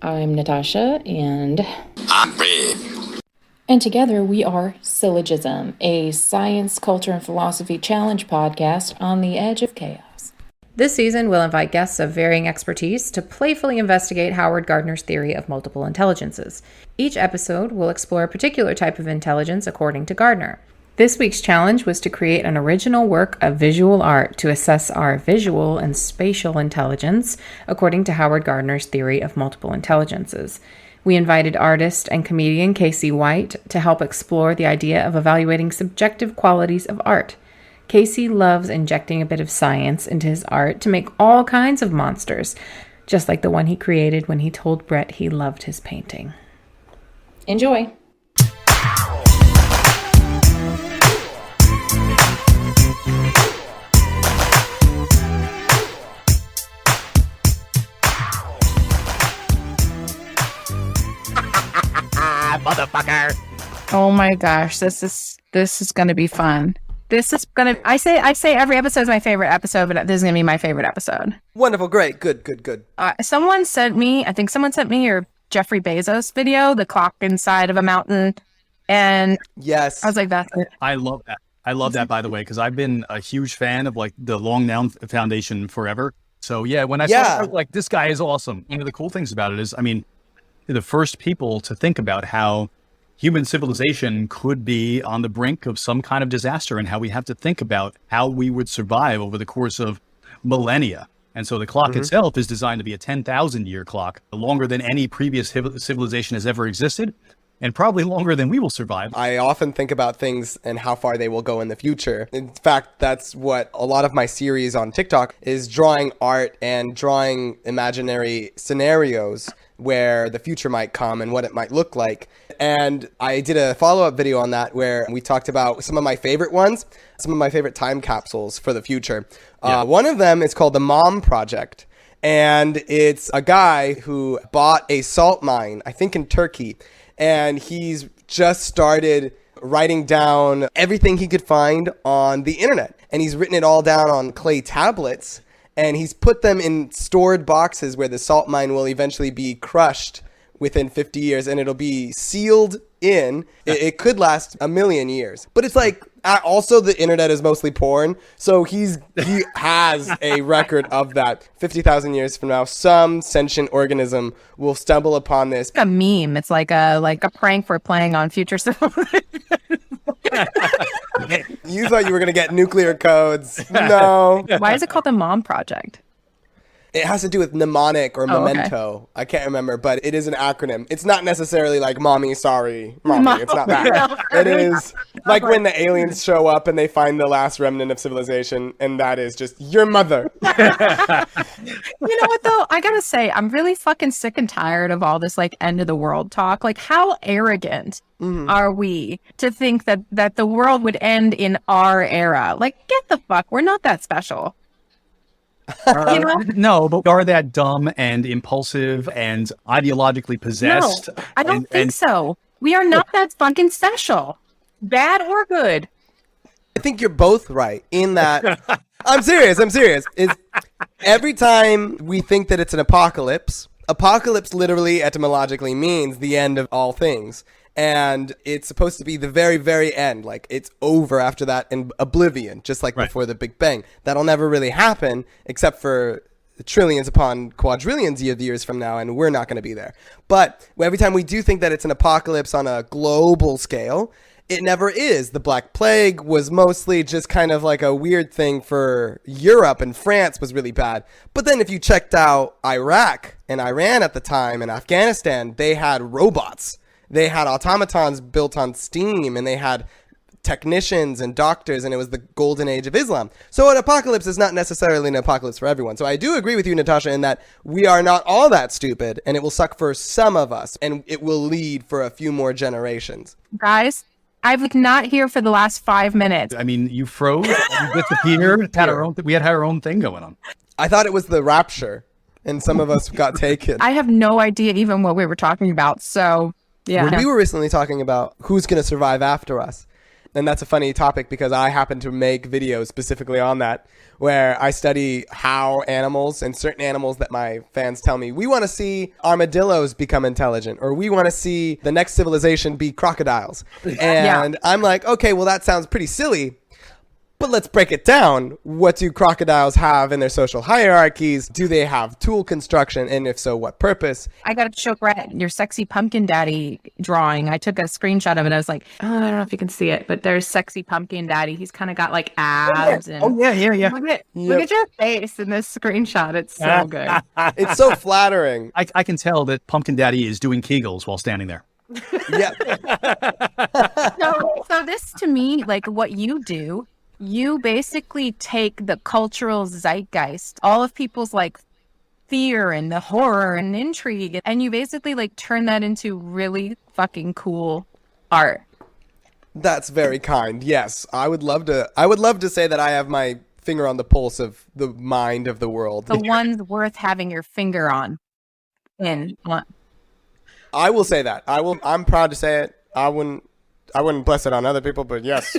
I'm Natasha, and I'm Red. And together we are Syllogism, a science, culture, and philosophy challenge podcast on the edge of chaos. This season, we'll invite guests of varying expertise to playfully investigate Howard Gardner's theory of multiple intelligences. Each episode will explore a particular type of intelligence according to Gardner. This week's challenge was to create an original work of visual art to assess our visual and spatial intelligence according to Howard Gardner's theory of multiple intelligences. We invited artist and comedian Cas3y to help explore the idea of evaluating subjective qualities of art. Casey loves injecting a bit of science into his art to make all kinds of monsters, just like the one he created when he told Brett he loved his painting. Enjoy! Motherfucker. Oh my gosh, this is gonna be fun. I say every episode is my favorite episode, but this is gonna be my favorite episode. Wonderful, great, good. Someone sent me your Jeffry Bezos video, the clock inside of a mountain, and yes, I was like, that's it. I love that. I love that, by the way, because I've been a huge fan of like the Long Noun Foundation forever. So yeah, when I saw it, I was like, this guy is awesome. One of the cool things about it is, I mean, the first people to think about how human civilization could be on the brink of some kind of disaster and how we have to think about how we would survive over the course of millennia. And so the clock itself is designed to be a 10,000 year clock, longer than any previous civilization has ever existed, and probably longer than we will survive. I often think about things and how far they will go in the future. In fact, that's what a lot of my series on TikTok is, drawing art and drawing imaginary scenarios where the future might come and what it might look like. And I did a follow-up video on that where we talked about some of my favorite ones, some of my favorite time capsules for the future. One of them is called the Mom Project. And it's a guy who bought a salt mine, I think in Turkey, and he's just started writing down everything he could find on the internet. And he's written it all down on clay tablets, and he's put them in stored boxes where the salt mine will eventually be crushed within 50 years, and it'll be sealed in. It could last a million years. But it's like, also the internet is mostly porn, so he has a record of that. 50,000 years from now, some sentient organism will stumble upon this. It's a meme. It's like a prank we're playing on future civilization. You thought you were going to get nuclear codes. No. Why is it called the Mom Project? It has to do with mnemonic or memento. Okay. I can't remember, but it is an acronym. It's not necessarily like mommy, sorry, mommy. It's not that. It is like when the aliens show up and they find the last remnant of civilization, and that is just your mother. You know what, though? I gotta say, I'm really fucking sick and tired of all this like end of the world talk. Like, how arrogant are we to think that the world would end in our era? Like, get the fuck. We're not that special. You know? No, but we are that dumb and impulsive and ideologically possessed. No, I don't think so. We are not that fucking special, bad or good. I think you're both right in that. I'm serious. Is every time we think that it's an apocalypse literally etymologically means the end of all things. And it's supposed to be the very, very end. Like, it's over after that in oblivion, just like before the Big Bang. That'll never really happen, except for trillions upon quadrillions of years from now, and we're not going to be there. But every time we do think that it's an apocalypse on a global scale, it never is. The Black Plague was mostly just kind of like a weird thing for Europe, and France was really bad. But then if you checked out Iraq and Iran at the time and Afghanistan, they had robots. They had automatons built on steam, and they had technicians and doctors, and it was the golden age of Islam. So an apocalypse is not necessarily an apocalypse for everyone. So I do agree with you, Natasha, in that we are not all that stupid, and it will suck for some of us, and it will lead for a few more generations. Guys, I've not here for the last 5 minutes. I mean, you froze, you disappeared, we had our own thing going on. I thought it was the rapture, and some of us got taken. I have no idea even what we were talking about, so... Yeah. We were recently talking about who's going to survive after us. And that's a funny topic because I happen to make videos specifically on that, where I study how animals and certain animals that my fans tell me, we want to see armadillos become intelligent, or we want to see the next civilization be crocodiles. And I'm like, okay, well, that sounds pretty silly. But let's break it down. What do crocodiles have in their social hierarchies? Do they have tool construction? And if so, what purpose? I got to show Brett your sexy pumpkin daddy drawing. I took a screenshot of it. I was like, oh, I don't know if you can see it, but there's sexy pumpkin daddy. He's kind of got like abs. And Oh, yeah. Look at your face in this screenshot. It's so good. It's so flattering. I can tell that Pumpkin Daddy is doing Kegels while standing there. Yeah. So this to me, like what you do, you basically take the cultural zeitgeist, all of people's like fear and the horror and intrigue, and you basically like turn that into really fucking cool art. That's very kind. Yes, I would love to say that I have my finger on the pulse of the mind of the world. The ones worth having your finger on. I will say that. I'm proud to say it. I wouldn't bless it on other people, but yes.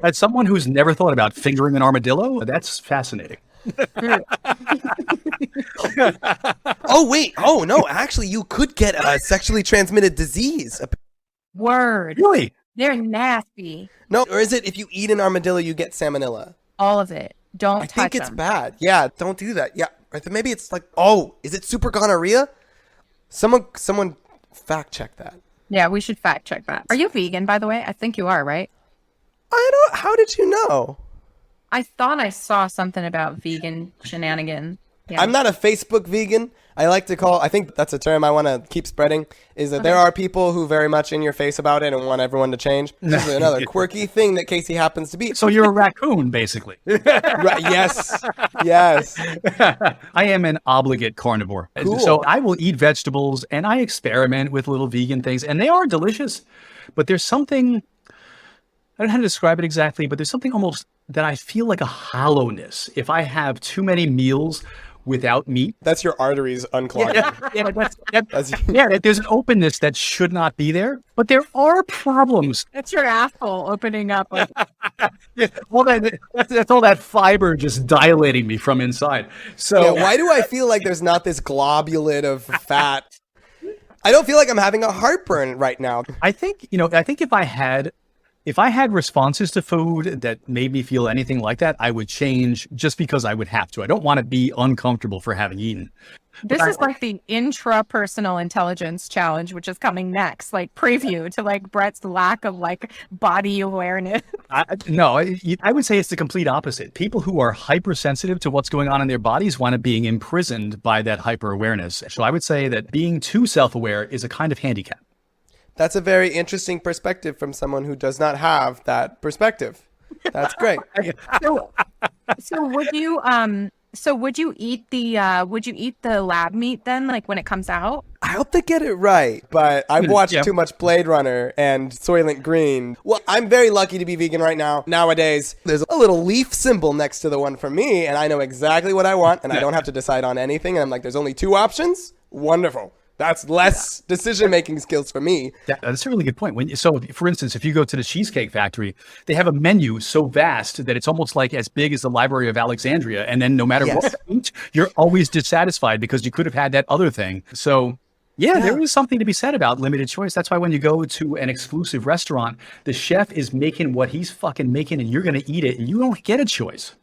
As someone who's never thought about fingering an armadillo, that's fascinating. Oh, wait. Oh, no. Actually, you could get a sexually transmitted disease. Word. Really? They're nasty. No, or is it if you eat an armadillo, you get salmonella? All of it. Don't I touch think it's them. bad. Yeah, don't do that. Yeah. Maybe it's like, oh, is it super gonorrhea? Someone fact check that. Yeah, we should fact check that. Are you vegan, by the way? I think you are, right? How did you know? I thought I saw something about vegan shenanigans. Yeah. I'm not a Facebook vegan. I think that's a term I want to keep spreading, is that there are people who very much in your face about it and want everyone to change. This is another quirky thing that Casey happens to be. So you're a raccoon, basically. Right, yes. I am an obligate carnivore. Cool. So I will eat vegetables and I experiment with little vegan things, and they are delicious. But there's something, I don't know how to describe it exactly, but there's something almost that I feel like a hollowness if I have too many meals without meat. That's your arteries unclogging. There's an openness that should not be there, but there are problems. That's your asshole opening up. Like, That's all that fiber just dilating me from inside. So why do I feel like there's not this globulate of fat? I don't feel like I'm having a heartburn right now. I think if I had responses to food that made me feel anything like that, I would change just because I would have to. I don't want to be uncomfortable for having eaten. this is like the intrapersonal intelligence challenge, which is coming next, like preview to like Brett's lack of like body awareness. I would say it's the complete opposite. People who are hypersensitive to what's going on in their bodies wind up being imprisoned by that hyper awareness. So I would say that being too self-aware is a kind of handicap. That's a very interesting perspective from someone who does not have that perspective. That's great. So would you eat the lab meat then, like when it comes out? I hope they get it right, but I've watched too much Blade Runner and Soylent Green. Well, I'm very lucky to be vegan right now. Nowadays, there's a little leaf symbol next to the one for me, and I know exactly what I want, and I don't have to decide on anything. And I'm like, there's only 2 options? Wonderful. That's less decision-making skills for me. That's a really good point. So, for instance, if you go to the Cheesecake Factory, they have a menu so vast that it's almost like as big as the Library of Alexandria. And then no matter what you eat, you're always dissatisfied because you could have had that other thing. So, there is something to be said about limited choice. That's why when you go to an exclusive restaurant, the chef is making what he's fucking making and you're going to eat it and you don't get a choice.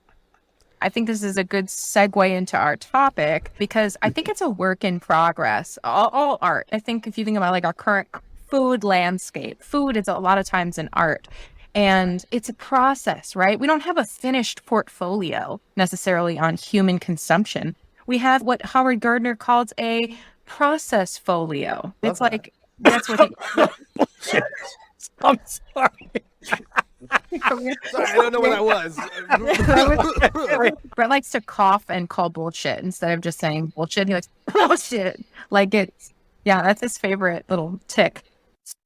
I think this is a good segue into our topic because I think it's a work in progress. All art. I think if you think about like our current food landscape, food is a lot of times an art and it's a process, right? We don't have a finished portfolio necessarily on human consumption. We have what Howard Gardner calls a processfolio. It's like, that's what he... I'm sorry. Sorry, I don't know what that was. Brett likes to cough and call bullshit instead of just saying bullshit. He likes bullshit. That's his favorite little tick.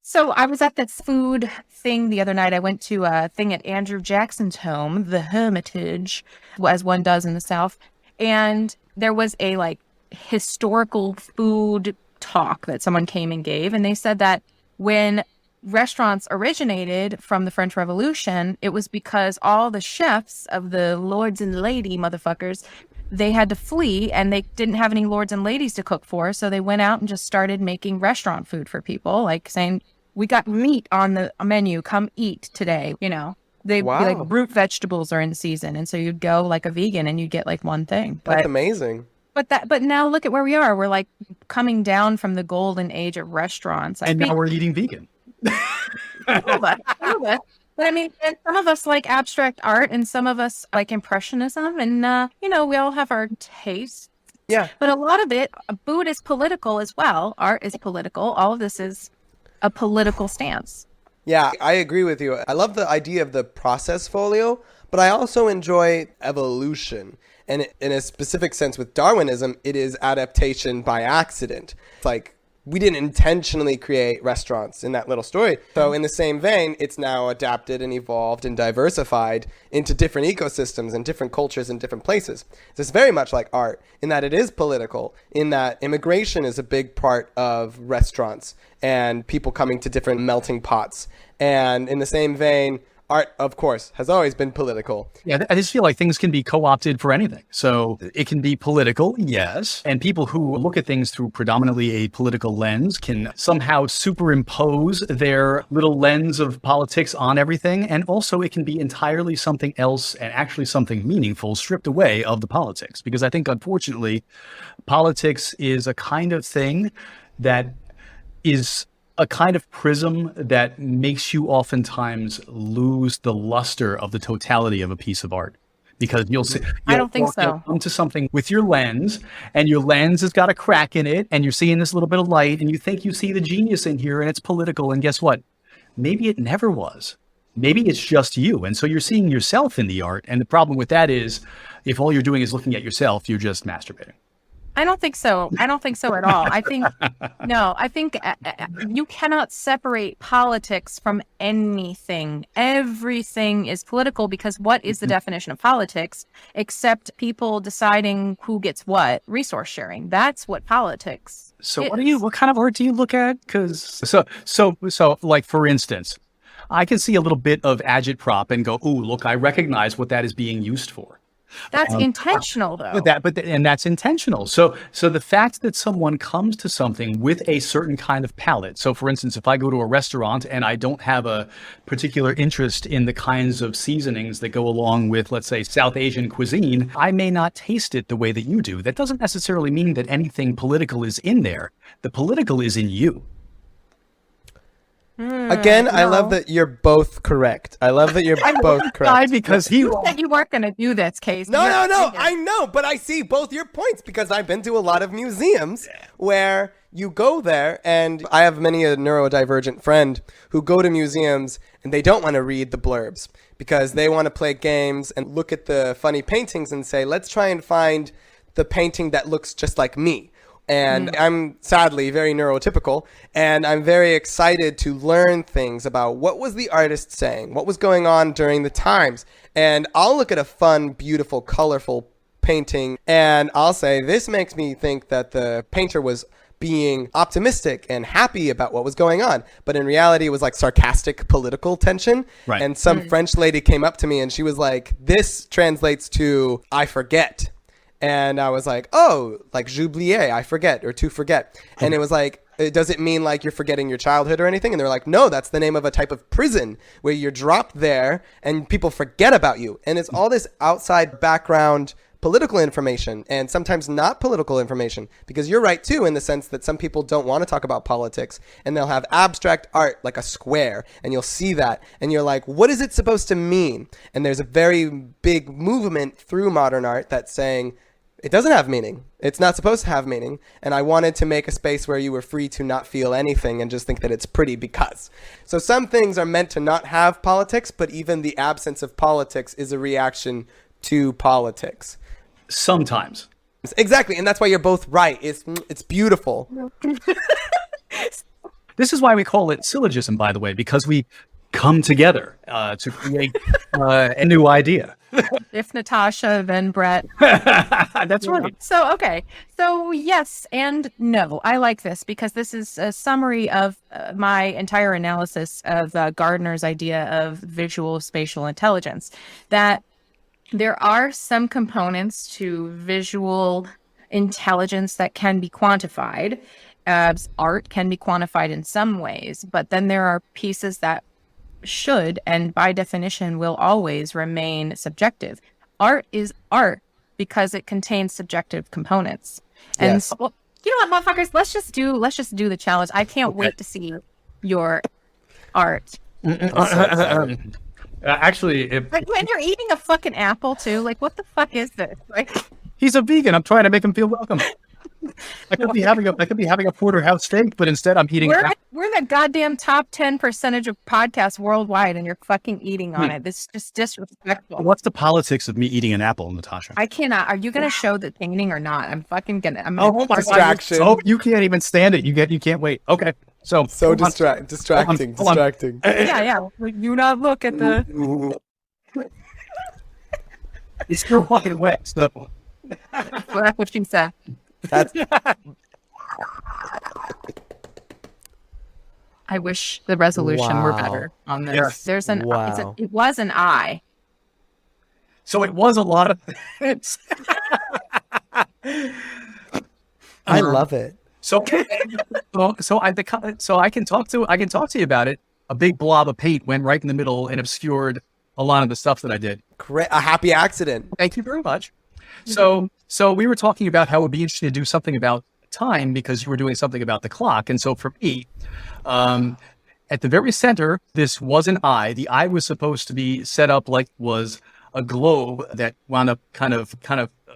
So I was at this food thing the other night. I went to a thing at Andrew Jackson's home, the Hermitage, as one does in the South. And there was a like historical food talk that someone came and gave. And they said that when restaurants originated from the French Revolution, it was because all the chefs of the lords and lady motherfuckers, they had to flee and they didn't have any lords and ladies to cook for. So they went out and just started making restaurant food for people, like saying, we got meat on the menu, come eat today. You know, they Wow. like root vegetables are in season. And so you'd go like a vegan and you'd get like one thing. That's amazing. But now look at where we are. We're like coming down from the golden age of restaurants. Now we're eating vegan. A little bit. But I mean, and some of us like abstract art and some of us like impressionism. And, we all have our tastes. Yeah. But a lot of it, food is political as well. Art is political. All of this is a political stance. Yeah, I agree with you. I love the idea of the processfolio, but I also enjoy evolution. And in a specific sense with Darwinism, it is adaptation by accident. It's like we didn't intentionally create restaurants in that little story. So in the same vein, it's now adapted and evolved and diversified into different ecosystems and different cultures in different places. So it's very much like art in that it is political, in that immigration is a big part of restaurants and people coming to different melting pots. And in the same vein, art, of course, has always been political. Yeah, I just feel like things can be co-opted for anything. So it can be political, yes. And people who look at things through predominantly a political lens can somehow superimpose their little lens of politics on everything. And also it can be entirely something else and actually something meaningful stripped away of the politics. Because I think, unfortunately, politics is a kind of thing that is a kind of prism that makes you oftentimes lose the luster of the totality of a piece of art. Because you'll come to something with your lens, and your lens has got a crack in it, and you're seeing this little bit of light, and you think you see the genius in here, and it's political, and guess what? Maybe it never was. Maybe it's just you, and so you're seeing yourself in the art, and the problem with that is, if all you're doing is looking at yourself, you're just masturbating. I don't think so. I don't think so at all. I think you cannot separate politics from anything. Everything is political because what is the definition of politics except people deciding who gets what? Resource sharing. That's what politics So is. what kind of art do you look at? Because so like, for instance, I can see a little bit of agitprop and go, ooh, look, I recognize what that is being used for. That's intentional, though. And that's intentional. So the fact that someone comes to something with a certain kind of palate. So, for instance, if I go to a restaurant and I don't have a particular interest in the kinds of seasonings that go along with, let's say, South Asian cuisine, I may not taste it the way that you do. That doesn't necessarily mean that anything political is in there. The political is in you. Again, no. I love that you're both correct. I love that you're both correct. Because you said you weren't going to do this, Case. No. I know, but I see both your points because I've been to a lot of museums where you go there, and I have many a neurodivergent friend who go to museums and they don't want to read the blurbs because they want to play games and look at the funny paintings and say, let's try and find the painting that looks just like me. And I'm sadly very neurotypical, and I'm very excited to learn things about what was the artist saying, what was going on during the times. And I'll look at a fun, beautiful, colorful painting, and I'll say, this makes me think that the painter was being optimistic and happy about what was going on. But in reality, it was like sarcastic political tension. Right. And some French lady came up to me and she was like, this translates to, I forget. And I was like, oh, like j'oubliais, I forget, or to forget. And it was like, does it mean like you're forgetting your childhood or anything? And they're like, no, that's the name of a type of prison where you're dropped there and people forget about you. And it's all this outside background political information and sometimes not political information, because you're right too, in the sense that some people don't want to talk about politics and they'll have abstract art like a square and you'll see that and you're like, what is it supposed to mean? And there's a very big movement through modern art that's saying, it doesn't have meaning. It's not supposed to have meaning. And I wanted to make a space where you were free to not feel anything and just think that it's pretty because. So some things are meant to not have politics, but even the absence of politics is a reaction to politics. Sometimes. Exactly. And that's why you're both right. It's beautiful. This is why we call it syllogism, by the way, because we come together to create a new idea. If Natasha, then Brett. That's right. So, okay. So, yes and no. I like this because this is a summary of my entire analysis of Gardner's idea of visual spatial intelligence. That there are some components to visual intelligence that can be quantified. Art can be quantified in some ways, but then there are pieces that should and by definition will always remain subjective. Art is art because it contains subjective components. And Yes. so, well, you know what, motherfuckers, let's just do the challenge. I can't wait to see your art. Actually, When you're eating a fucking apple too, like what the fuck is this? Like, he's a vegan. I'm trying to make him feel welcome. I could be having a porterhouse steak, but instead I'm eating. we're in the goddamn top 10% of podcasts worldwide, and you're fucking eating on it. This is just disrespectful. What's the politics of me eating an apple, Natasha? I cannot. Are you gonna show the painting or not? I'm fucking gonna. Oh my Distraction. God! Oh, you can't even stand it. You can't wait. Okay, so distracting. Hold on. Yeah. You not look at the. It's still fucking wet. So. Well, that's what she said. That's I wish the resolution were better on this. Yes. There's an. Wow. It was an eye. So it was a lot of things. I love it. So I can talk to you about it. A big blob of paint went right in the middle and obscured a lot of the stuff that I did. A happy accident. Thank you very much. So we were talking about how it would be interesting to do something about time because you were doing something about the clock. And so for me, at the very center, this was an eye. The eye was supposed to be set up like was a globe that wound up kind of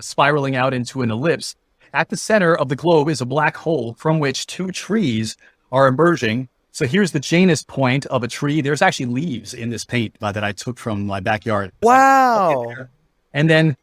spiraling out into an ellipse. At the center of the globe is a black hole from which two trees are emerging. So here's the Janus point of a tree. There's actually leaves in this paint that I took from my backyard. Wow. And then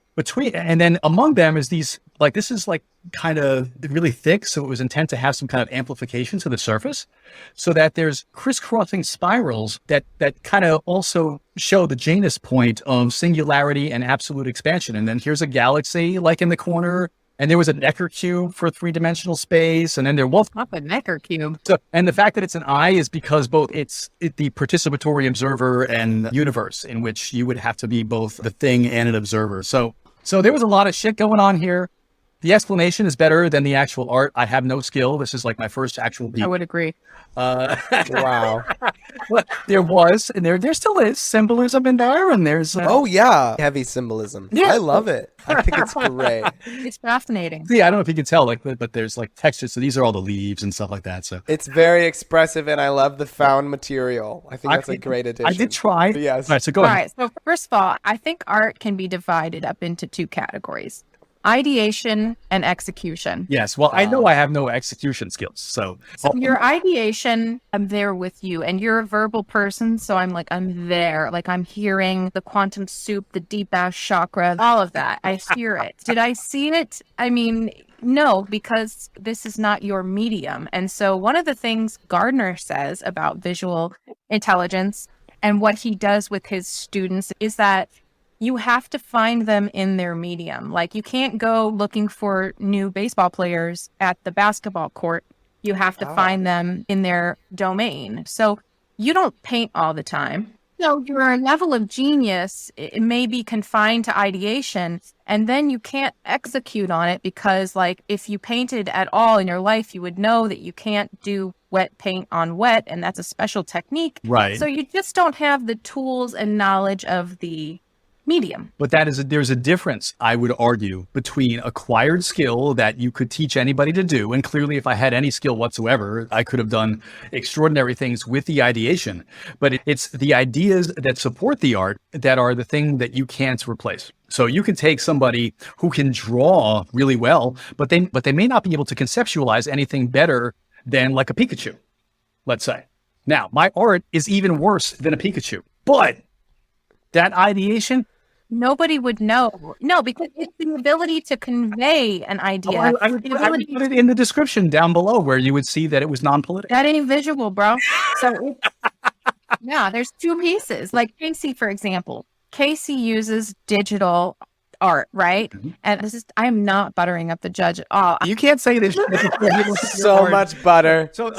among them is these, like, this is like kind of really thick. So it was intent to have some kind of amplification to the surface so that there's crisscrossing spirals that kind of also show the Janus point of singularity and absolute expansion. And then here's a galaxy like in the corner. And there was a Necker cube for three-dimensional space. And then there was Not the Necker cube. so, and the fact that it's an eye is because both it's the participatory observer and universe in which you would have to be both the thing and an observer. So there was a lot of shit going on here. The explanation is better than the actual art. I have no skill. This is like my first actual I would agree. Wow. But there was, and there still is symbolism in there, and there's Oh yeah, heavy symbolism. Yeah. I love it. I think it's great. It's fascinating. see, I don't know if you can tell, like, but there's like textures. So these are all the leaves and stuff like that. So It's very expressive, and I love the found material. I think that's a great addition. I did try. Yes. All right, so go All ahead. right. So first of all, I think art can be divided up into two categories: ideation and execution. Yes. Well, I know I have no execution skills, so So your ideation, I'm there with you, and you're a verbal person, so I'm there, like I'm hearing the quantum soup, the deep ass chakra, all of that. I hear it. Did I see it? I mean, no, because this is not your medium. And so one of the things Gardner says about visual intelligence and what he does with his students is that you have to find them in their medium. Like, you can't go looking for new baseball players at the basketball court. You have to find them in their domain. So you don't paint all the time. So your level of genius, it may be confined to ideation, and then you can't execute on it because, like, if you painted at all in your life, you would know that you can't do wet paint on wet, and that's a special technique. Right. So you just don't have the tools and knowledge of the medium. But there's a difference, I would argue, between acquired skill that you could teach anybody to do. And clearly, if I had any skill whatsoever, I could have done extraordinary things with the ideation. But it's the ideas that support the art that are the thing that you can't replace. So you can take somebody who can draw really well, but they may not be able to conceptualize anything better than like a Pikachu, let's say. Now, my art is even worse than a Pikachu, but that ideation, Nobody would know. No, because it's the ability to convey an idea. I would put it in the description down below where you would see that it was non-political. That ain't visual, bro. So Yeah, there's two pieces. Like Casey, for example. Casey uses digital art, right? And I am not buttering up the judge at all. You can't say this. So much butter. So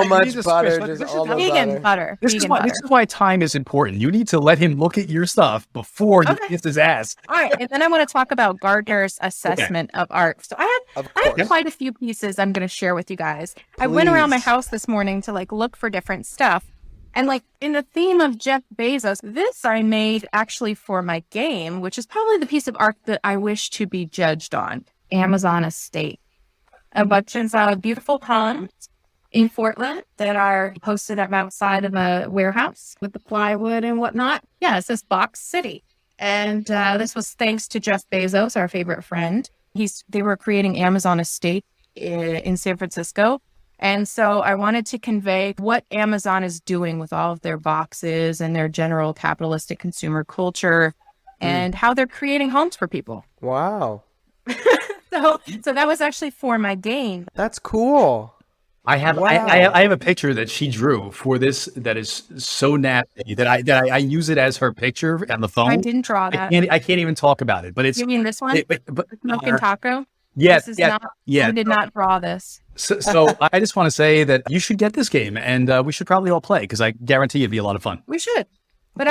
much butter. This Just all the Vegan butter. This is why time is important. You need to let him look at your stuff before he gets his ass. All right, and then I want to talk about Gardner's assessment of art. So I have quite a few pieces I'm going to share with you guys. I went around my house this morning to like look for different stuff. And like in the theme of Jeff Bezos, this I made actually for my game, which is probably the piece of art that I wish to be judged on. Amazon estate. A bunch of beautiful ponds in Portland that are posted up outside of a warehouse with the plywood and whatnot. Yeah, it says Box City. And this was thanks to Jeff Bezos, our favorite friend. They were creating Amazon estate in San Francisco. And so I wanted to convey what Amazon is doing with all of their boxes and their general capitalistic consumer culture and how they're creating homes for people. Wow. So that was actually for my game. That's cool. I have I have a picture that she drew for this that is so nasty that I use it as her picture on the phone. I didn't draw that. I can't even talk about it. But it's You mean this one? Smoking taco? Yes. This is not, I did not draw this. So I just want to say that you should get this game, and we should probably all play because I guarantee it'd be a lot of fun. We should. But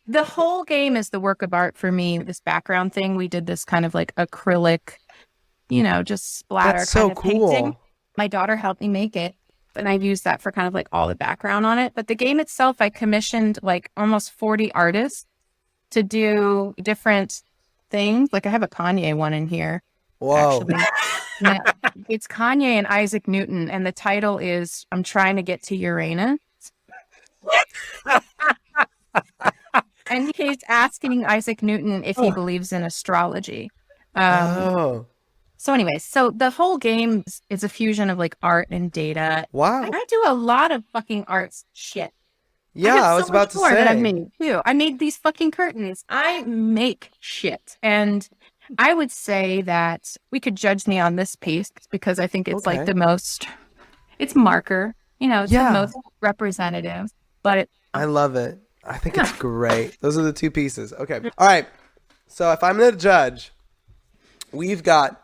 the whole game is the work of art for me. This background thing, we did this kind of like acrylic, just splatter kind of painting. My daughter helped me make it, and I've used that for kind of like all the background on it. But the game itself, I commissioned like almost 40 artists to do different things. Like I have a Kanye one in here. Whoa. Actually. It's Kanye and Isaac Newton, and the title is I'm Trying to Get to Uranus. And he's asking Isaac Newton if he believes in astrology. So anyways, so the whole game is a fusion of like art and data. Wow. I do a lot of fucking art shit. Yeah, I was about to say. That I've made too. I made these fucking curtains. I make shit. And I would say that we could judge me on this piece because I think it's like the most, it's marker, it's the most representative, but I love it. I think it's great. Those are the two pieces. Okay. All right. So if I'm the judge, we've got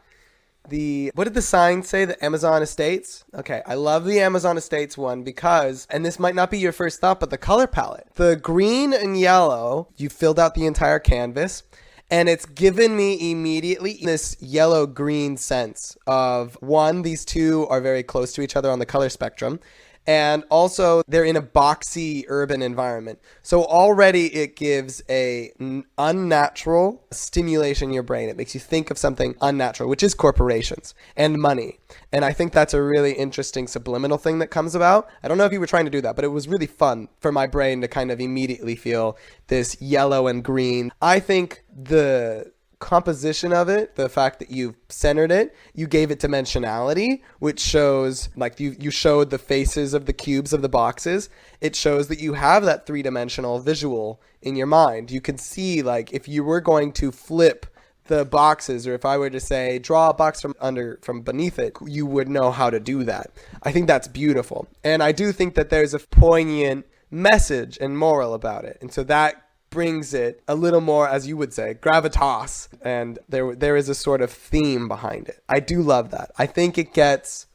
what did the sign say? The Amazon Estates? Okay. I love the Amazon Estates one because, and this might not be your first thought, but the color palette, the green and yellow, you filled out the entire canvas. And it's given me immediately this yellow-green sense of, one, these two are very close to each other on the color spectrum. And also, they're in a boxy urban environment. So already it gives a unnatural stimulation in your brain. It makes you think of something unnatural, which is corporations and money. And I think that's a really interesting subliminal thing that comes about. I don't know if you were trying to do that, but it was really fun for my brain to kind of immediately feel this yellow and green. I think the composition of it, the fact that you centered it, you gave it dimensionality, which shows like you showed the faces of the cubes of the boxes. It shows that you have that three-dimensional visual in your mind. You can see like if you were going to flip the boxes, or if I were to say draw a box from beneath it, you would know how to do that. I think that's beautiful. And I do think that there's a poignant message and moral about it. And so that brings it a little more, as you would say, gravitas, and there is a sort of theme behind it. I do love that. I think it gets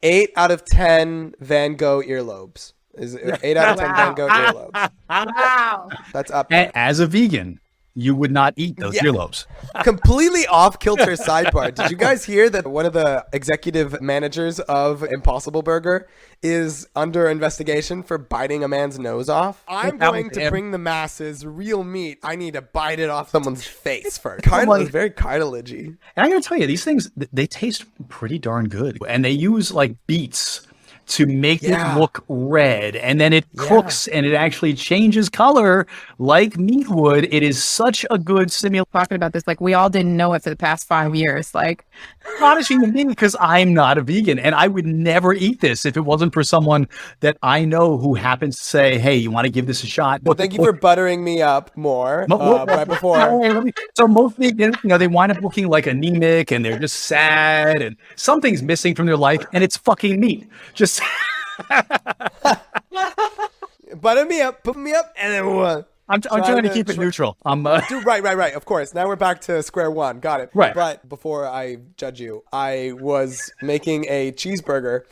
8 out of 10 Van Gogh earlobes. Is 8 out of 10 Van Gogh earlobes. wow. That's up there. As a vegan, you would not eat those earlobes. Completely off kilter sidebar. Did you guys hear that one of the executive managers of Impossible Burger is under investigation for biting a man's nose off? I'm going to bring the masses real meat. I need to bite it off someone's face first. It's very cartilagey. And I gotta tell you, these things, they taste pretty darn good. And they use like beets to make it look red, and then it cooks and it actually changes color like meat would. It is such a good stimulus. Talking about this, like we all didn't know it for the past 5 years. Like, astonishing to me because I'm not a vegan and I would never eat this if it wasn't for someone that I know who happens to say, "Hey, you want to give this a shot?" Well, thank you for buttering me up more right before. So most vegans, they wind up looking like anemic and they're just sad and something's missing from their life, and it's fucking meat. Just Butter me up, put me up, and then I'm trying to keep it neutral. Dude, right. Of course. Now we're back to square one. Got it. Right. But before I judge you, I was making a cheeseburger,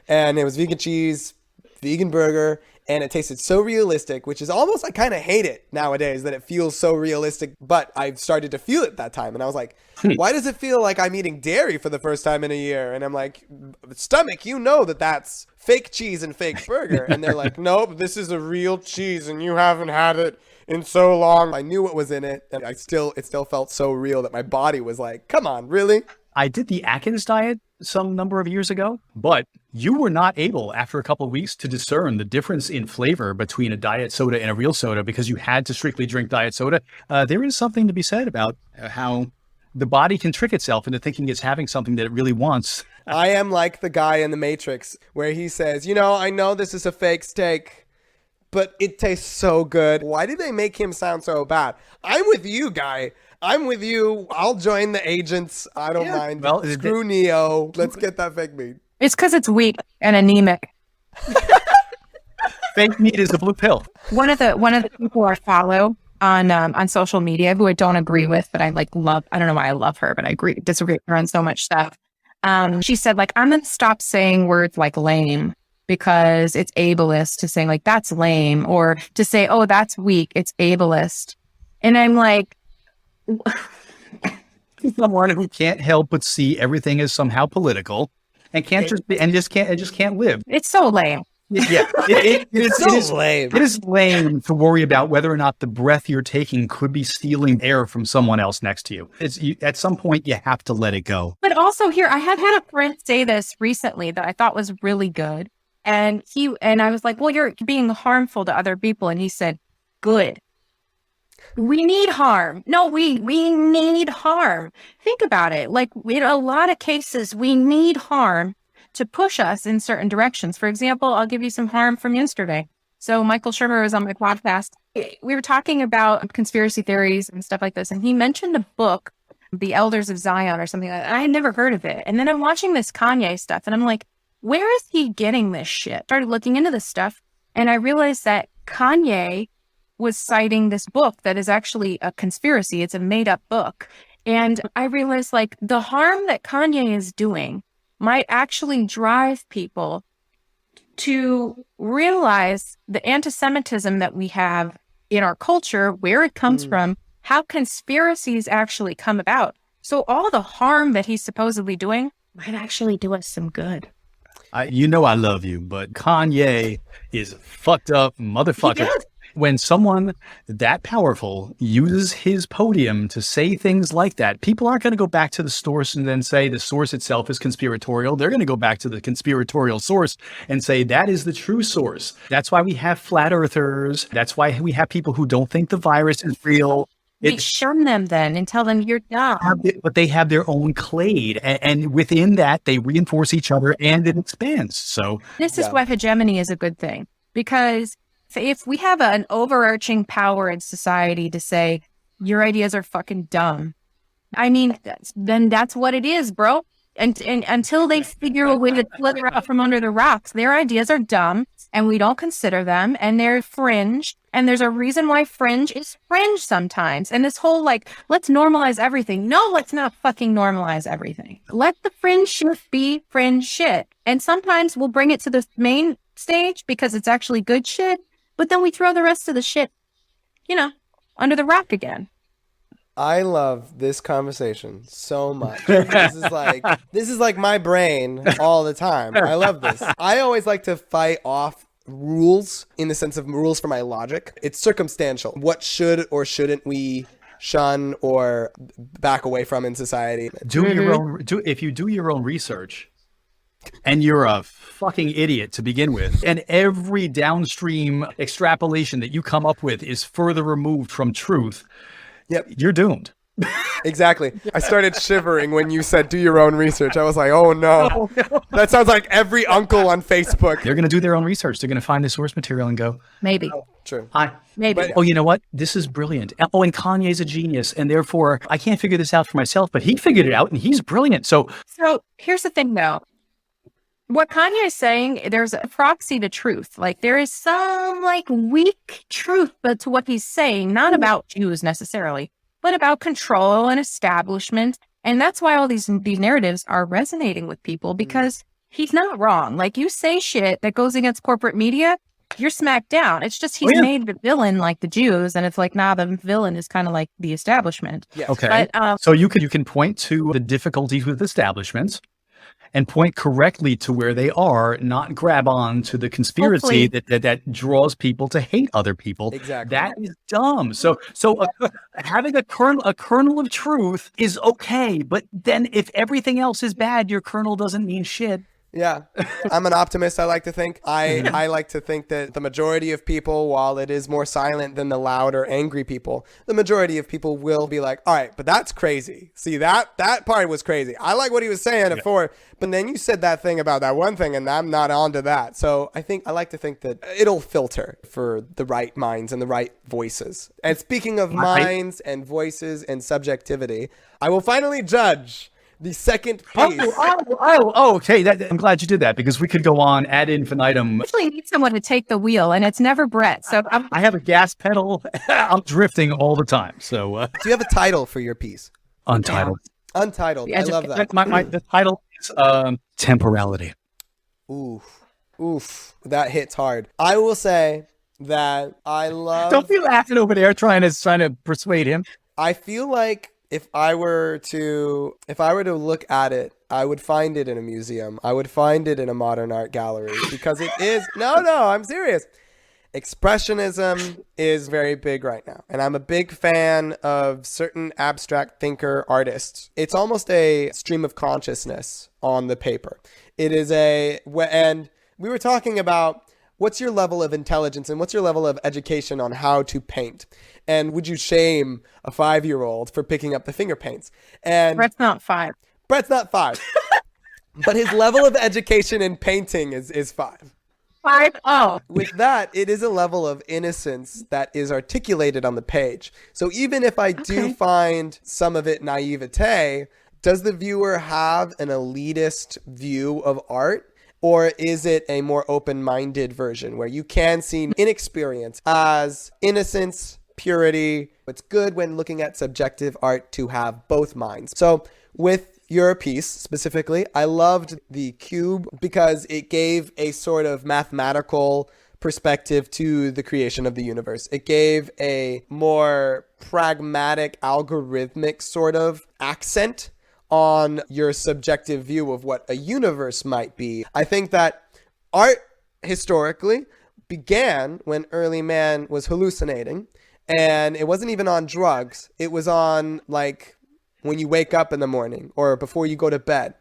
and it was vegan cheese, vegan burger, and it tasted so realistic, which is almost, I kind of hate it nowadays that it feels so realistic, but I started to feel it that time. And I was like, why does it feel like I'm eating dairy for the first time in a year? And I'm like, stomach, you know that's fake cheese and fake burger. And they're like, nope, this is a real cheese and you haven't had it in so long. I knew what was in it, and it still felt so real that my body was like, come on, really? I did the Atkins diet some number of years ago, but you were not able, after a couple of weeks, to discern the difference in flavor between a diet soda and a real soda because you had to strictly drink diet soda. There is something to be said about how the body can trick itself into thinking it's having something that it really wants. I am like the guy in The Matrix where he says, I know this is a fake steak, but it tastes so good. Why did they make him sound so bad? I'm with you, guy. I'm with you. I'll join the agents. I don't mind. Well, screw Neo. Let's get that fake meat. It's because it's weak and anemic. Fake meat is a blue pill. One of the people I follow on social media who I don't agree with, but I love. I don't know why I love her, but I disagree with her on so much stuff. She said I'm gonna stop saying words like lame because it's ableist to say that's lame, or to say, oh, that's weak. It's ableist. And I'm like, someone who can't help but see everything as somehow political and just can't live. It's so lame. Yeah, it is lame. It is lame to worry about whether or not the breath you're taking could be stealing air from someone else next to you. At some point, you have to let it go. But also here, I have had a friend say this recently that I thought was really good. And I was like, well, you're being harmful to other people. And he said, good. We need harm. No, we need harm. Think about it. In a lot of cases, we need harm to push us in certain directions. For example, I'll give you some harm from yesterday. So Michael Shermer was on my podcast. We were talking about conspiracy theories and stuff like this. And he mentioned a book, The Elders of Zion or something like that. I had never heard of it. And then I'm watching this Kanye stuff and I'm like, where is he getting this shit? Started looking into this stuff. And I realized that Kanye was citing this book that is actually a conspiracy. It's a made up book. And I realized the harm that Kanye is doing might actually drive people to realize the anti-Semitism that we have in our culture, where it comes from, how conspiracies actually come about. So all the harm that he's supposedly doing might actually do us some good. I love you, but Kanye is a fucked up motherfucker. When someone that powerful uses his podium to say things like that, people aren't going to go back to the source and then say the source itself is conspiratorial. They're going to go back to the conspiratorial source and say that is the true source. That's why we have flat earthers. That's why we have people who don't think the virus is real. We shun them then and tell them you're dumb. But they have their own clade. And within that, they reinforce each other and it expands. So this is why hegemony is a good thing, because if we have an overarching power in society to say your ideas are fucking dumb, I mean, then that's what it is, bro. And until they figure a way to slither out from under the rocks, their ideas are dumb and we don't consider them and they're fringe. And there's a reason why fringe is fringe sometimes. And this whole let's normalize everything. No, let's not fucking normalize everything. Let the fringe shit be fringe shit. And sometimes we'll bring it to the main stage because it's actually good shit. But then we throw the rest of the shit, under the rock again. I love this conversation so much. This is like my brain all the time. I love this. I always like to fight off rules in the sense of rules for my logic. It's circumstantial. What should or shouldn't we shun or back away from in society? If you do your own research, and you're a fucking idiot to begin with, and every downstream extrapolation that you come up with is further removed from truth, you're doomed. Exactly. I started shivering when you said do your own research. I was like, oh no. That sounds like every uncle on Facebook. They're going to do their own research. They're going to find the source material and go, maybe. True. Maybe. Oh, you know what? This is brilliant. Oh, and Kanye's a genius. And therefore, I can't figure this out for myself, but he figured it out and he's brilliant. So here's the thing though. what Kanye is saying, there's a proxy to truth. Like there is some like weak truth, but to what he's saying, not about Jews necessarily, but about control and establishment. And that's why all these narratives are resonating with people, because he's not wrong. Like you say shit that goes against corporate media, you're smacked down. It's just he's made the villain like the Jews, and it's like, nah, the villain is kind of like the establishment. Yes. Okay. But, so you can point to the difficulties with establishments and point correctly to where they are, not grab on to the conspiracy that draws people to hate other people. Exactly. That is dumb. So having a kernel of truth is okay, but then if everything else is bad, your kernel doesn't mean shit. Yeah, I'm an optimist. I like to think. I like to think that the majority of people, while it is more silent than the loud or angry people, the majority of people will be like, all right, but that's crazy. See, that part was crazy. I like what he was saying before, but then you said that thing about that one thing, and I'm not onto that. So I like to think that it'll filter for the right minds and the right voices. And speaking of minds and voices and subjectivity, I will finally judge the second piece. Okay. I'm glad you did that, because we could go on ad infinitum. I actually need someone to take the wheel, and it's never Brett. So I have a gas pedal. I'm drifting all the time. So Do you have a title for your piece? Untitled. Untitled. I love that. The title is Temporality. Oof. That hits hard. I will say that I love... Don't be laughing over there trying to persuade him. I feel like if I were to look at it, I would find it in a museum. I would find it in a modern art gallery, because it is... No, I'm serious. Expressionism is very big right now, and I'm a big fan of certain abstract thinker artists. It's almost a stream of consciousness on the paper. It is and we were talking about what's your level of intelligence and what's your level of education on how to paint. And would you shame a 5-year-old for picking up the finger paints? And Brett's not 5. Brett's not 5. But his level of education in painting is 5. 5? Oh. With that, it is a level of innocence that is articulated on the page. So even if I do find some of it naivete, does the viewer have an elitist view of art? Or is it a more open-minded version where you can see inexperience as innocence, purity? It's good when looking at subjective art to have both minds. So with your piece specifically, I loved the cube because it gave a sort of mathematical perspective to the creation of the universe. It gave a more pragmatic, algorithmic sort of accent on your subjective view of what a universe might be. I think that art historically began when early man was hallucinating, and it wasn't even on drugs. It was on like when you wake up in the morning or before you go to bed.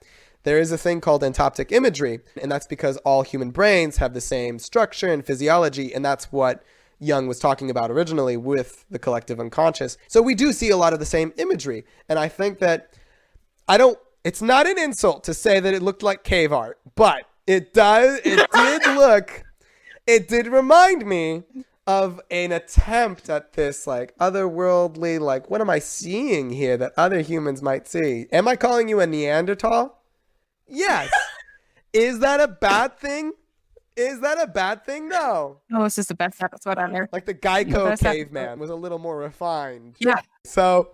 There is a thing called entoptic imagery, and that's because all human brains have the same structure and physiology, and that's what Jung was talking about originally with the collective unconscious. So we do see a lot of the same imagery, and I think that it's not an insult to say that it looked like cave art, but it did remind me of an attempt at this like otherworldly, like, what am I seeing here that other humans might see? Am I calling you a Neanderthal? Yes. Is that a bad thing? No. Oh, it's just the best episode on there. Like the Geico caveman was a little more refined. Yeah. So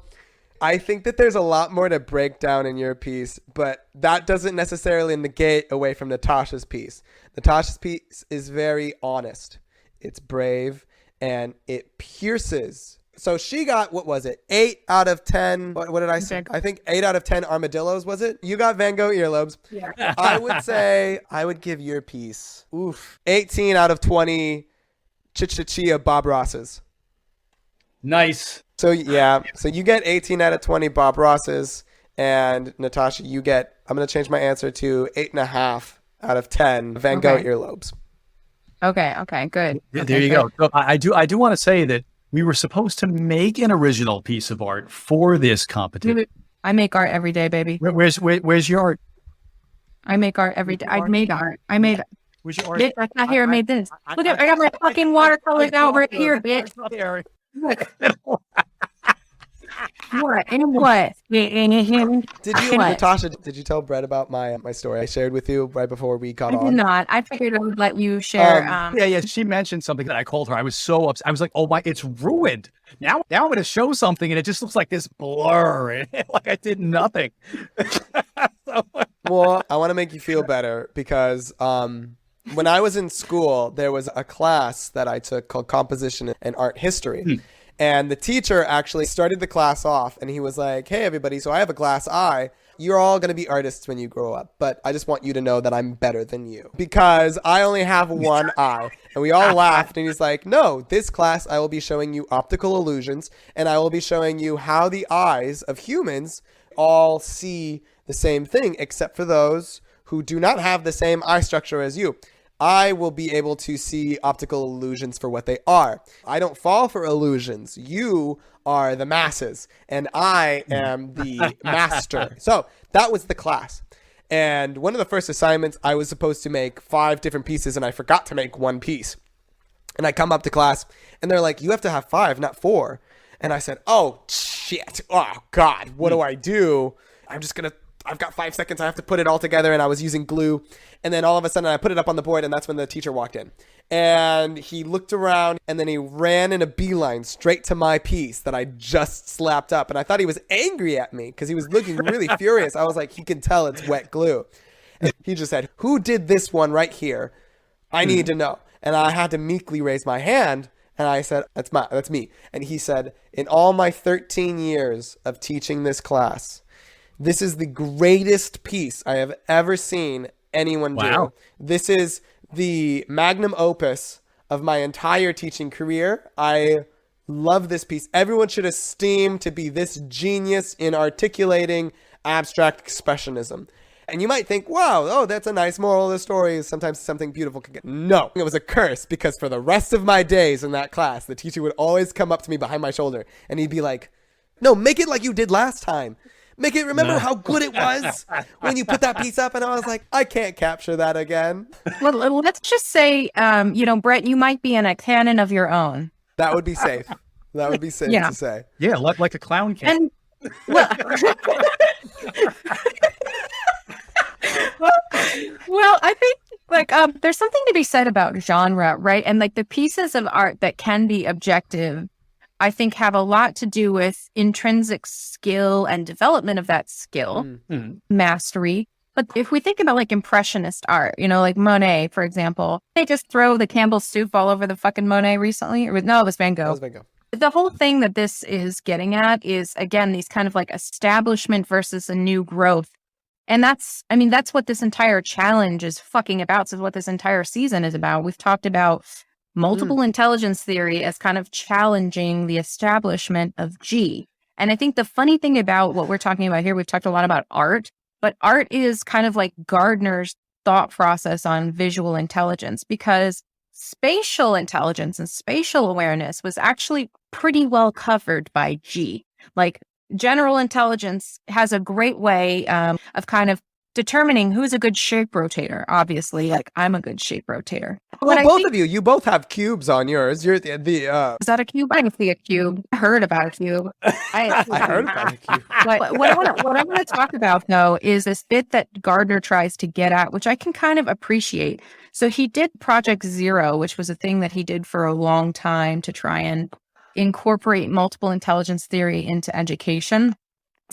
I think that there's a lot more to break down in your piece, but that doesn't necessarily negate away from Natasha's piece. Natasha's piece is very honest. It's brave, and it pierces. So she got, what was it, 8 out of 10. What did I say? I think 8 out of 10 armadillos, was it? You got Van Gogh earlobes. Yeah. I would say, I would give your piece, 18 out of 20 Chia Bob Rosses. Nice. So yeah, so you get 18 out of 20 Bob Rosses, and Natasha, you get, I'm going to change my answer to 8.5 out of 10 Van Gogh earlobes. Okay, good. Yeah, there you go. So I do want to say that we were supposed to make an original piece of art for this competition. I make art every day, baby. Where's your art? I make art every day. I made art. Where's your art? Bitch, that's not here. I made this. Look at, I got my fucking watercolors out right here, bitch. What? And what? Did you, What? Natasha? Did you tell Brett about my story I shared with you right before we got I on? did not. I figured I would let you share. Yeah. She mentioned something that I called her. I was so upset. I was like, "Oh my, it's ruined." Now I'm going to show something, and it just looks like this blur, like I did nothing. Well, I want to make you feel better because when I was in school, there was a class that I took called Composition and Art History. And the teacher actually started the class off and he was like, "Hey, everybody, so I have a glass eye. You're all going to be artists when you grow up, but I just want you to know that I'm better than you because I only have one eye." And we all laughed and he's like, "No, this class I will be showing you optical illusions and I will be showing you how the eyes of humans all see the same thing except for those who do not have the same eye structure as you. I will be able to see optical illusions for what they are. I don't fall for illusions. You are the masses, and I am the master." So that was the class. And one of the first assignments, I was supposed to make 5 different pieces, and I forgot to make one piece. And I come up to class, and they're like, "You have to have 5, not 4. And I said, "Oh, shit. Oh, God. What do I do? I've got 5 seconds. I have to put it all together." And I was using glue. And then all of a sudden I put it up on the board and that's when the teacher walked in. And he looked around and then he ran in a beeline straight to my piece that I just slapped up. And I thought he was angry at me because he was looking really furious. I was like, he can tell it's wet glue. And he just said, "Who did this one right here? I need to know." And I had to meekly raise my hand. And I said, that's me. And he said, "In all my 13 years of teaching this class, this is the greatest piece I have ever seen anyone do. This is the magnum opus of my entire teaching career. I love this piece. Everyone should esteem to be this genius in articulating abstract expressionism." And you might think, wow, oh, that's a nice moral of the story. Sometimes something beautiful can get... No, it was a curse because for the rest of my days in that class, the teacher would always come up to me behind my shoulder and he'd be like, "No, make it like you did last time. Make it remember how good it was when you put that piece up." And I was like, I can't capture that again. Well, let's just say, Brett, you might be in a canon of your own. That would be safe. That would be safe to say. Yeah, like a clown can. And well, well, I think there's something to be said about genre, right? And like the pieces of art that can be objective, I think have a lot to do with intrinsic skill and development of that skill, mastery. But if we think about like impressionist art, like Monet, for example, they just throw the Campbell's soup all over the fucking Monet recently. It was Van Gogh. That was Van Gogh. The whole thing that this is getting at is, again, these kind of like establishment versus a new growth. And that's what this entire challenge is fucking about. So what this entire season is about. We've talked about multiple intelligence theory as kind of challenging the establishment of G. And I think the funny thing about what we're talking about here, we've talked a lot about art, but art is kind of like Gardner's thought process on visual intelligence, because spatial intelligence and spatial awareness was actually pretty well covered by G. Like general intelligence has a great way of kind of determining who's a good shape rotator. Obviously, like I'm a good shape rotator. Well, both of you both have cubes on yours. You're the Is that a cube? I didn't see a cube. I heard about a cube. I heard about a cube. But what I want to talk about, though, is this bit that Gardner tries to get at, which I can kind of appreciate. So he did Project Zero, which was a thing that he did for a long time to try and incorporate multiple intelligence theory into education.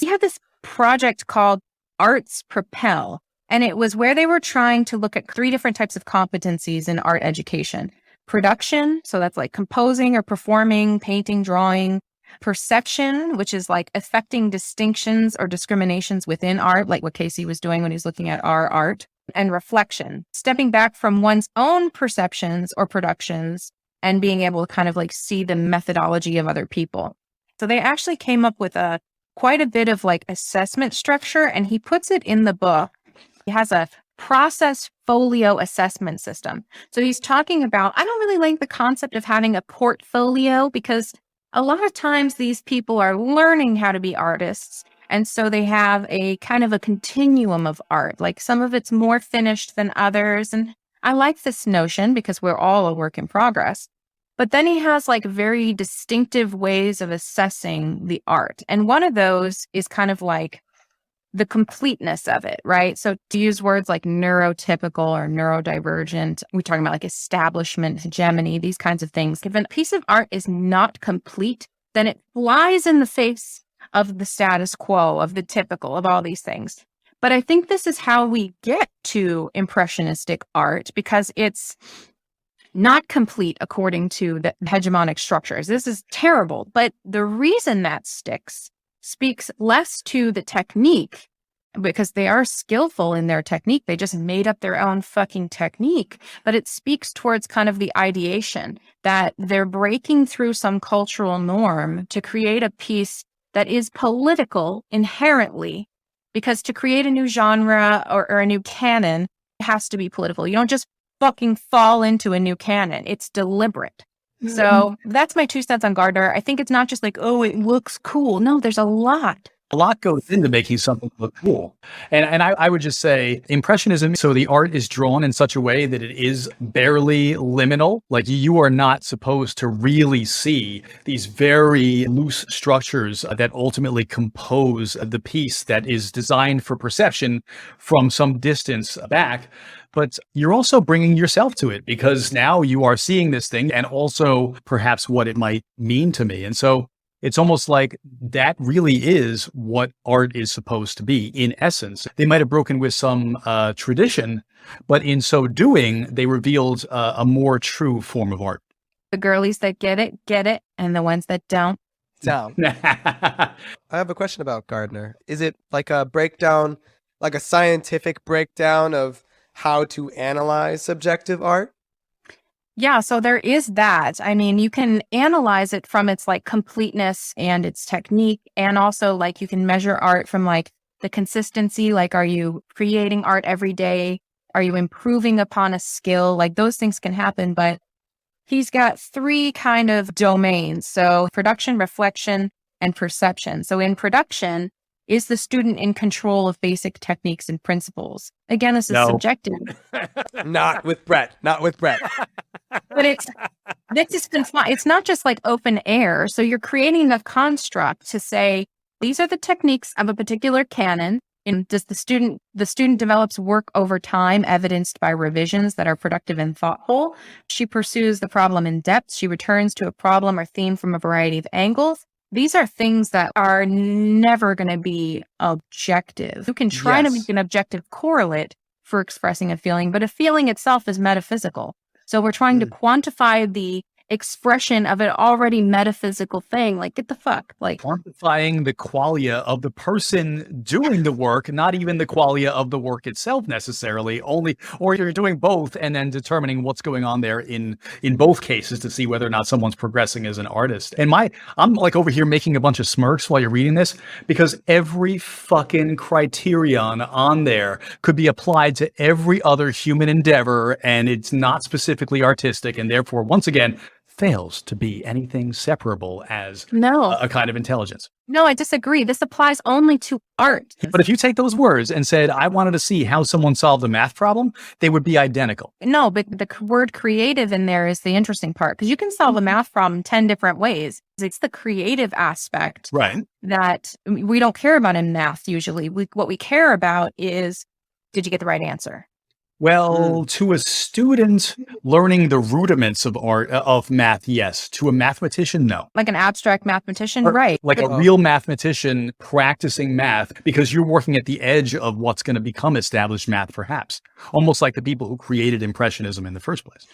He had this project called Arts PROPEL, and it was where they were trying to look at 3 different types of competencies in art education. Production, so that's like composing or performing, painting, drawing. Perception, which is like affecting distinctions or discriminations within art, like what Casey was doing when he's looking at our art. And reflection, stepping back from one's own perceptions or productions and being able to kind of like see the methodology of other people. So they actually came up with quite a bit of like assessment structure, and he puts it in the book. He has a process-folio assessment system. So he's talking about, I don't really like the concept of having a portfolio, because a lot of times these people are learning how to be artists. And so they have a kind of a continuum of art, like some of it's more finished than others. And I like this notion because we're all a work in progress. But then he has like very distinctive ways of assessing the art. And one of those is kind of like the completeness of it, right? So to use words like neurotypical or neurodivergent, we're talking about like establishment, hegemony, these kinds of things. If a piece of art is not complete, then it flies in the face of the status quo, of the typical, of all these things. But I think this is how we get to impressionistic art, because it's not complete according to the hegemonic structures. This is terrible. But the reason that speaks less to the technique, because they are skillful in their technique. They just made up their own fucking technique. But it speaks towards kind of the ideation that they're breaking through some cultural norm to create a piece that is political inherently, because to create a new genre or a new canon, it has to be political. You don't just fucking fall into a new canon. It's deliberate. So that's my 2 cents on Gardner. I think it's not just like, oh, it looks cool. No, there's a lot. A lot goes into making something look cool. And I would just say Impressionism, so the art is drawn in such a way that it is barely liminal. Like you are not supposed to really see these very loose structures that ultimately compose the piece that is designed for perception from some distance back. But you're also bringing yourself to it, because now you are seeing this thing and also perhaps what it might mean to me. And so it's almost like that really is what art is supposed to be in essence. They might have broken with some tradition, but in so doing, they revealed a more true form of art. The girlies that get it, and the ones that don't. I have a question about Gardner. Is it like a breakdown, like a scientific breakdown of how to analyze subjective art? Yeah, so there is that. I mean, you can analyze it from its like completeness and its technique. And also like you can measure art from like the consistency. Like, are you creating art every day? Are you improving upon a skill? Like those things can happen, but he's got 3 kind of domains. So production, reflection, and perception. So in production, is the student in control of basic techniques and principles? Again, this is subjective. Not with Brett. But it's not just like open air. So you're creating a construct to say, these are the techniques of a particular canon. And does the student develops work over time, evidenced by revisions that are productive and thoughtful. She pursues the problem in depth. She returns to a problem or theme from a variety of angles. These are things that are never going to be objective. You can try to make an objective correlate for expressing a feeling, but a feeling itself is metaphysical. So we're trying to quantify the expression of an already metaphysical thing. Like, get the fuck. Like, quantifying the qualia of the person doing the work, not even the qualia of the work itself necessarily, or you're doing both and then determining what's going on there in both cases to see whether or not someone's progressing as an artist. And I'm like over here making a bunch of smirks while you're reading this, because every fucking criterion on there could be applied to every other human endeavor, and it's not specifically artistic, and therefore, once again, fails to be anything separable as a kind of intelligence. No, I disagree. This applies only to art. But if you take those words and said, I wanted to see how someone solved a math problem, they would be identical. No, but the word creative in there is the interesting part, because you can solve a math problem 10 different ways. It's the creative aspect that we don't care about in math usually. What we care about is, did you get the right answer? Well, to a student learning the rudiments of art, of math, yes. To a mathematician, no. Like an abstract mathematician, right. Like a real mathematician practicing math, because you're working at the edge of what's going to become established math, perhaps. Almost like the people who created Impressionism in the first place.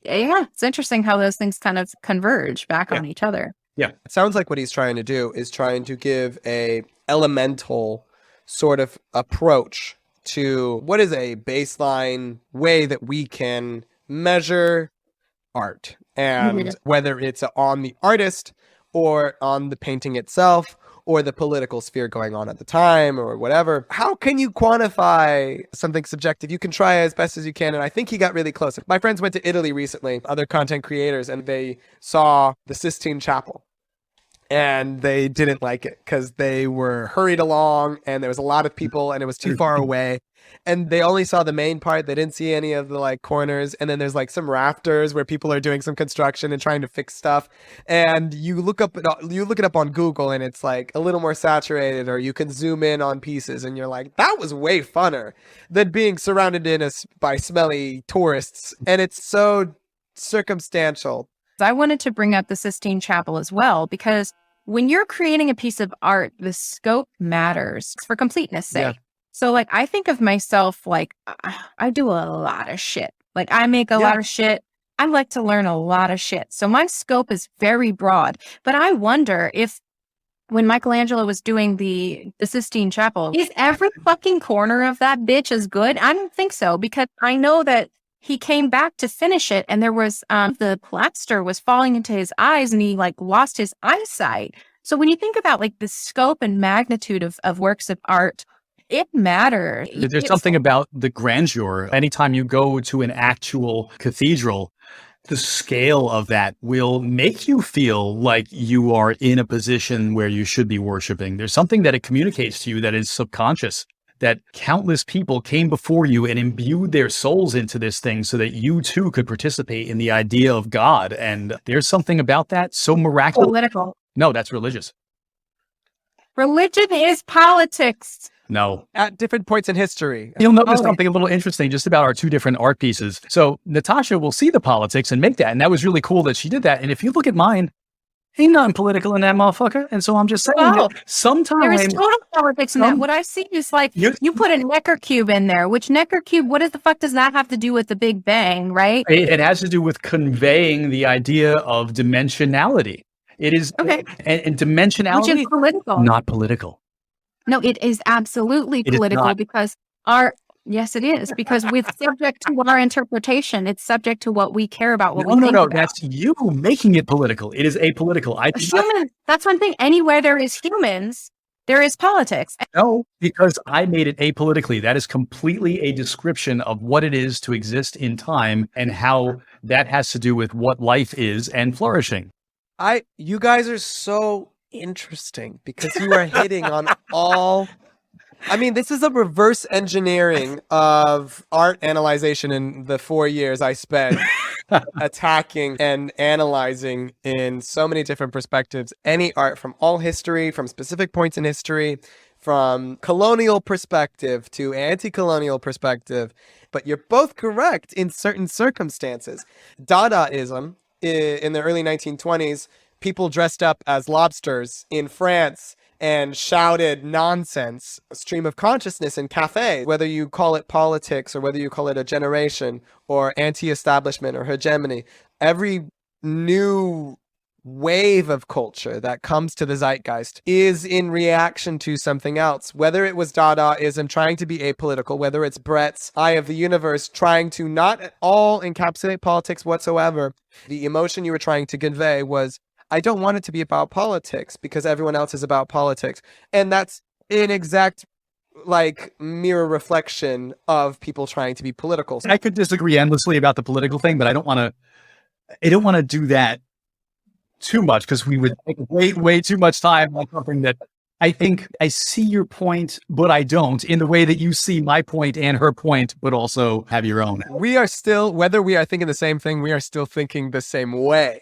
Yeah, it's interesting how those things kind of converge back on each other. Yeah. It sounds like what he's trying to do is trying to give a elemental sort of approach to what is a baseline way that we can measure art, and whether it's on the artist or on the painting itself or the political sphere going on at the time or whatever. How can you quantify something subjective? You can try as best as you can, and I think he got really close. My friends went to Italy recently, other content creators, and they saw the Sistine Chapel. and they didn't like it because they were hurried along and there was a lot of people and it was too far away, and they only saw the main part. They didn't see any of the like corners, and then there's like some rafters where people are doing some construction and trying to fix stuff, and you look it up on Google and it's like a little more saturated, or you can zoom in on pieces and you're like, that was way funner than being surrounded by smelly tourists, and it's so circumstantial. I wanted to bring up the Sistine Chapel as well, because when you're creating a piece of art, the scope matters for completeness sake. Yeah. So like, I think of myself like I do a lot of shit. Like I make a lot of shit. I like to learn a lot of shit. So my scope is very broad, but I wonder if when Michelangelo was doing the Sistine Chapel, is every fucking corner of that bitch as good? I don't think so, because I know that he came back to finish it, and there was the plaster was falling into his eyes, and he like lost his eyesight. So when you think about like the scope and magnitude of works of art, it matters. There's something about the grandeur. Anytime you go to an actual cathedral, the scale of that will make you feel like you are in a position where you should be worshiping. There's something that it communicates to you that is subconscious, that countless people came before you and imbued their souls into this thing so that you too could participate in the idea of God. And there's something about that so miraculous. Political. No, that's religious. Religion is politics. No. At different points in history. You'll notice something a little interesting just about our two different art pieces. So Natasha will see the politics and make that. And that was really cool that she did that. And if you look at mine, ain't nothing political in that motherfucker. And so I'm just saying that sometimes there is total politics in that. What I see is like you put a Necker cube in there, which Necker cube, what the fuck does that have to do with the Big Bang, right? It has to do with conveying the idea of dimensionality. It is okay. And dimensionality, which is political. Not political. No, it is absolutely political because yes, it is, because it's subject to our interpretation. It's subject to what we care about, what we think about. That's you making it political. It is apolitical. That's one thing. Anywhere there is humans, there is politics. No, because I made it apolitically. That is completely a description of what it is to exist in time and how that has to do with what life is and flourishing. You guys are so interesting because you are hitting on all. I mean, this is a reverse engineering of art analyzation in the 4 years I spent attacking and analyzing in so many different perspectives any art from all history, from specific points in history, from colonial perspective to anti-colonial perspective. But you're both correct in certain circumstances. Dadaism in the early 1920s, people dressed up as lobsters in France and shouted nonsense, a stream of consciousness in cafes, whether you call it politics or whether you call it a generation or anti-establishment or hegemony. Every new wave of culture that comes to the zeitgeist is in reaction to something else, whether it was Dadaism trying to be apolitical, whether it's Brett's Eye of the Universe trying to not at all encapsulate politics whatsoever. The emotion you were trying to convey was, I don't want it to be about politics because everyone else is about politics. And that's an exact mirror reflection of people trying to be political. I could disagree endlessly about the political thing, but I don't want to do that too much because we would take way too much time on something that I think I see your point, but I don't, in the way that you see my point and her point, but also have your own. We are still, whether we are thinking the same thing, we are still thinking the same way.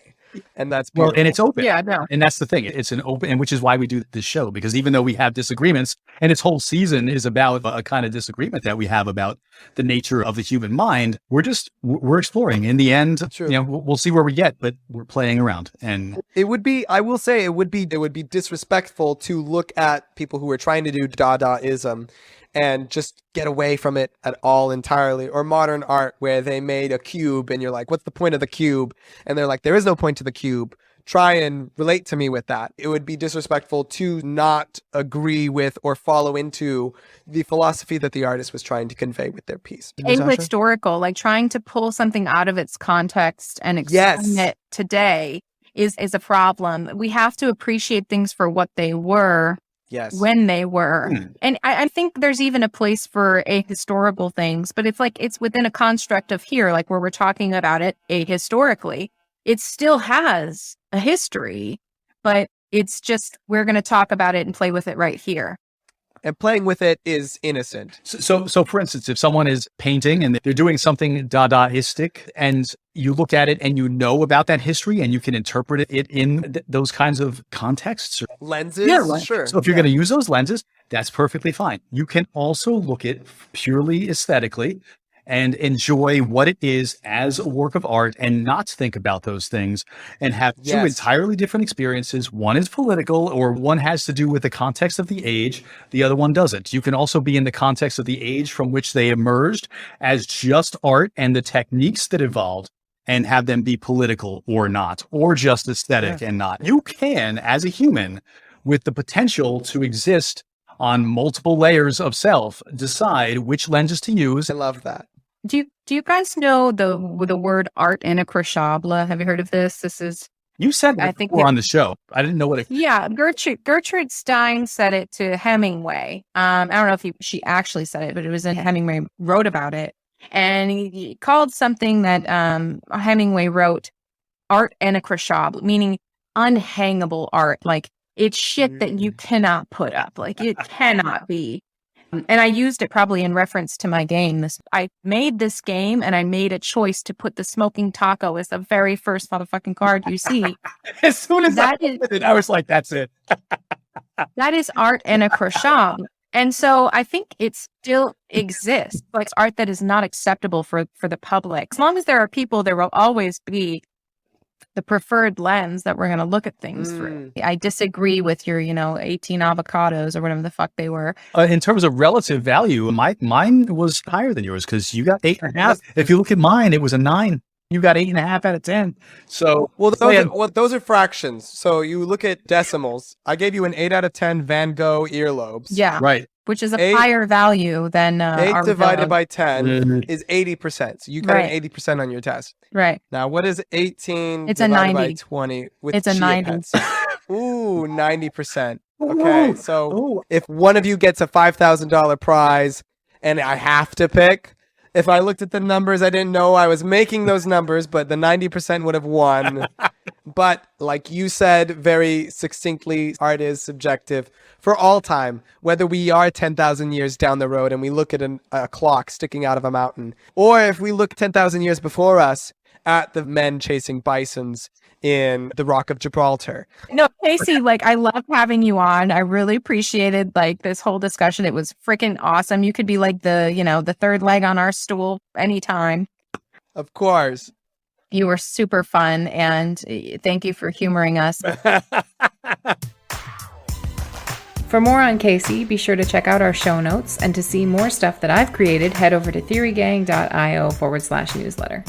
And that's beautiful. Well, and it's open. Yeah, no. And that's the thing. It's an open, and which is why we do this show, because even though we have disagreements, and its whole season is about a kind of disagreement that we have about the nature of the human mind, we're exploring. In the end, we'll see where we get, but we're playing around. And it would be, I will say, it would be disrespectful to look at people who are trying to do Dadaism and just get away from it at all entirely, or modern art where they made a cube and you're like, what's the point of the cube? And they're like, there is no point to the cube. Try and relate to me with that. It would be disrespectful to not agree with or follow into the philosophy that the artist was trying to convey with their piece. Ahistorical, like trying to pull something out of its context and explain it today is a problem. We have to appreciate things for what they were. Yes. When they were. And I think there's even a place for ahistorical things, but it's within a construct of here, like where we're talking about it ahistorically. It still has a history, but It's just, we're going to talk about it and play with it right here. And playing with it is innocent. So for instance, if someone is painting and they're doing something Dadaistic, and you look at it and you know about that history and you can interpret it in those kinds of contexts. Lenses? Yeah, right. Sure. So if you're going to use those lenses, that's perfectly fine. You can also look at purely aesthetically and enjoy what it is as a work of art and not think about those things and have two entirely different experiences. One is political, or one has to do with the context of the age. The other one doesn't. You can also be in the context of the age from which they emerged as just art and the techniques that evolved, and have them be political or not, or just aesthetic and not. You can, as a human, with the potential to exist on multiple layers of self, decide which lenses to use. I love that. Do you guys know the word art inacreshable? Have you heard of this? This is, you said that before on the show. I didn't know what it. Yeah, Gertrude Stein said it to Hemingway. I don't know if she actually said it, but it was in Hemingway wrote about it, and he called something that Hemingway wrote art inacreshable, meaning unhangable art. Like, it's shit that you cannot put up. Like, it cannot be. And I used it probably in reference to my game. I made this game, and I made a choice to put the smoking taco as the very first motherfucking card you see. As soon as I was like, that's it. That is art inacreshable. And so I think it still exists. Like, it's art that is not acceptable for the public. As long as there are people, there will always be the preferred lens that we're going to look at things through. I disagree with your, 18 avocados or whatever the fuck they were. In terms of relative value, mine was higher than yours because you got 8.5. If you look at mine, it was a 9. You got 8.5 out of 10. So, those are fractions. So you look at decimals. I gave you an 8 out of 10 Van Gogh earlobes. Yeah. Right. Which is a higher value than 8 divided by 10 is 80%. So you got an 80% on your test. Right. Now, what is 18 it's a divided 90. by 20 with it's a 90. Pets? Ooh, 90%. Okay, so if one of you gets a $5,000 prize and I have to pick, if I looked at the numbers, I didn't know I was making those numbers, but the 90% would have won. But like you said very succinctly, art is subjective for all time, whether we are 10,000 years down the road and we look at a clock sticking out of a mountain, or if we look 10,000 years before us at the men chasing bisons in the Rock of Gibraltar. No, Casey, I love having you on. I really appreciated this whole discussion. It was freaking awesome. You could be the third leg on our stool anytime. Of course. You were super fun, and thank you for humoring us. For more on Casey, be sure to check out our show notes, and to see more stuff that I've created, head over to theorygang.io/newsletter.